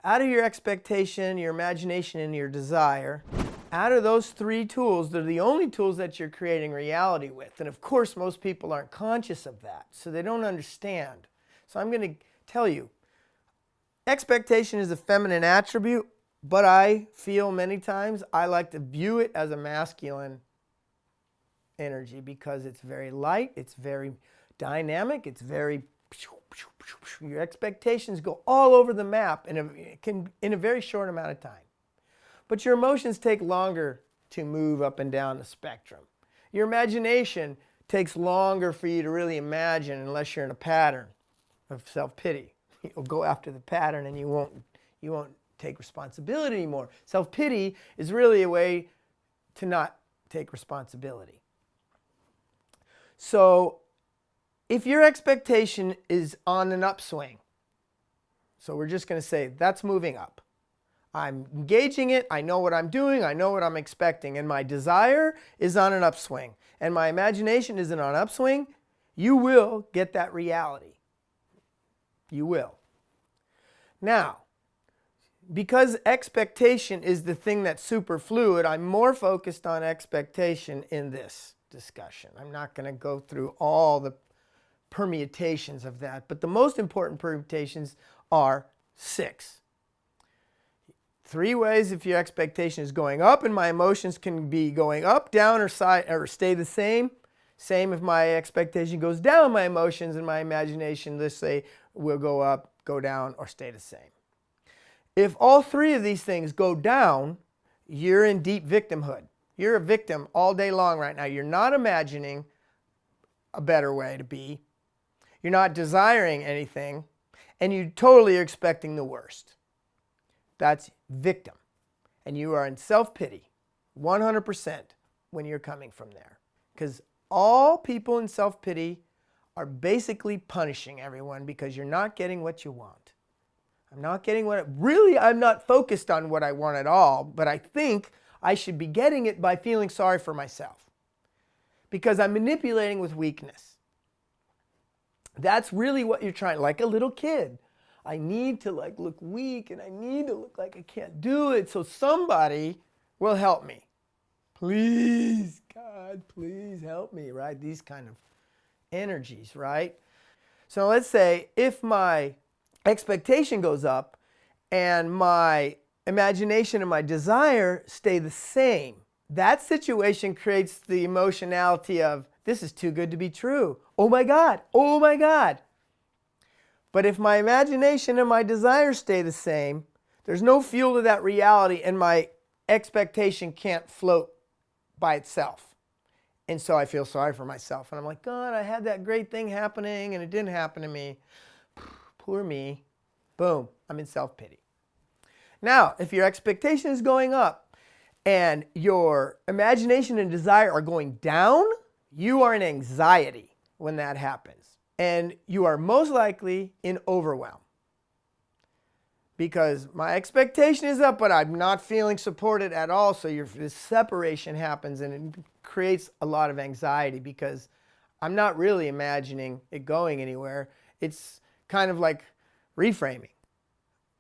out of your expectation, your imagination, and your desire, out of those three tools, they're the only tools that you're creating reality with. And of course, most people aren't conscious of that, so they don't understand. So I'm going to tell you, expectation is a feminine attribute, but I feel many times I like to view it as a masculine energy because it's very light, it's very dynamic, it's very, your expectations go all over the map in a very short amount of time. But your emotions take longer to move up and down the spectrum. Your imagination takes longer for you to really imagine unless you're in a pattern of self-pity. You'll go after the pattern and you won't take responsibility anymore. Self-pity is really a way to not take responsibility. So if your expectation is on an upswing, so we're just going to say that's moving up. I'm engaging it, I know what I'm doing, I know what I'm expecting, and my desire is on an upswing, and my imagination is on an upswing, you will get that reality. You will. Now, because expectation is the thing that's super fluid, I'm more focused on expectation in this discussion. I'm not going to go through all the permutations of that, but the most important permutations are 6. 3 ways if your expectation is going up, and my emotions can be going up, down, or stay the same. Same if my expectation goes down, my emotions and my imagination, let's say, will go up, go down, or stay the same. If all 3 of these things go down, you're in deep victimhood. You're a victim all day long right now. You're not imagining a better way to be. You're not desiring anything, and you totally are expecting the worst. That's victim. And you are in self-pity 100% when you're coming from there. Because all people in self-pity are basically punishing everyone because you're not getting what you want. I'm not getting I'm not focused on what I want at all, but I think I should be getting it by feeling sorry for myself. Because I'm manipulating with weakness. That's really what you're trying, like a little kid. I need to look weak and I need to look like I can't do it so somebody will help me. Please, God, please help me, right? These kind of energies, right? So let's say if my expectation goes up and my imagination and my desire stay the same, that situation creates the emotionality of, this is too good to be true. Oh my God, oh my God. But if my imagination and my desire stay the same, there's no fuel to that reality and my expectation can't float by itself. And so I feel sorry for myself. And I'm like, God, I had that great thing happening and it didn't happen to me. Poor me. Boom, I'm in self-pity. Now, if your expectation is going up and your imagination and desire are going down, you are in anxiety when that happens. And you are most likely in overwhelm. Because my expectation is up, but I'm not feeling supported at all. So this separation happens and it creates a lot of anxiety because I'm not really imagining it going anywhere. It's kind of like reframing.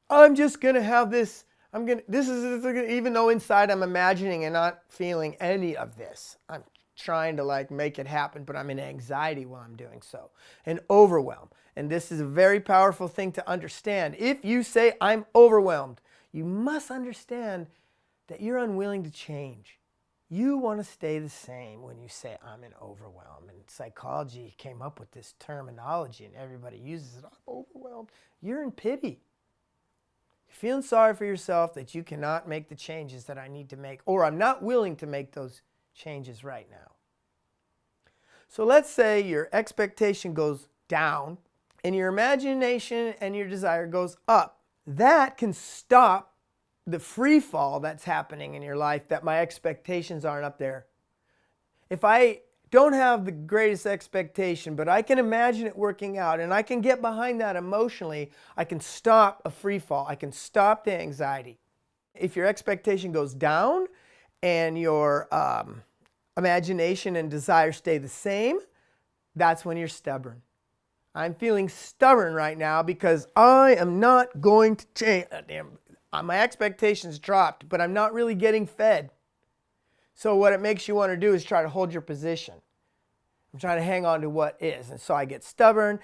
I'm just going to have this. Even though inside I'm imagining and not feeling any of this. I'm trying to make it happen, but I'm in anxiety while I'm doing so. And overwhelm. And this is a very powerful thing to understand. If you say, I'm overwhelmed, you must understand that you're unwilling to change. You want to stay the same when you say, I'm in overwhelm. And psychology came up with this terminology and everybody uses it. I'm overwhelmed. You're in pity. You're feeling sorry for yourself that you cannot make the changes that I need to make, or I'm not willing to make those changes right now. So let's say your expectation goes down and your imagination and your desire goes up. That can stop the free fall that's happening in your life that my expectations aren't up there. If I don't have the greatest expectation, but I can imagine it working out and I can get behind that emotionally, I can stop a free fall. I can stop the anxiety. If your expectation goes down and your imagination and desire stay the same, that's when you're stubborn. I'm feeling stubborn right now because I am not going to change. My expectations dropped, but I'm not really getting fed. So what it makes you want to do is try to hold your position. I'm trying to hang on to what is. And so I get stubborn.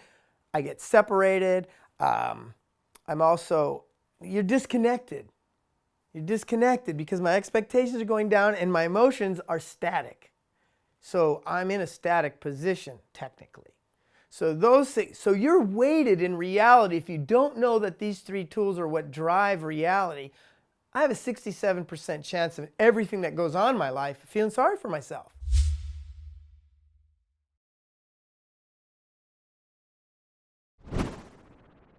I get separated. You're disconnected. You're disconnected because my expectations are going down and my emotions are static. So I'm in a static position, technically. So those things, so you're weighted in reality. If you don't know that these three tools are what drive reality, I have a 67% chance of everything that goes on in my life feeling sorry for myself.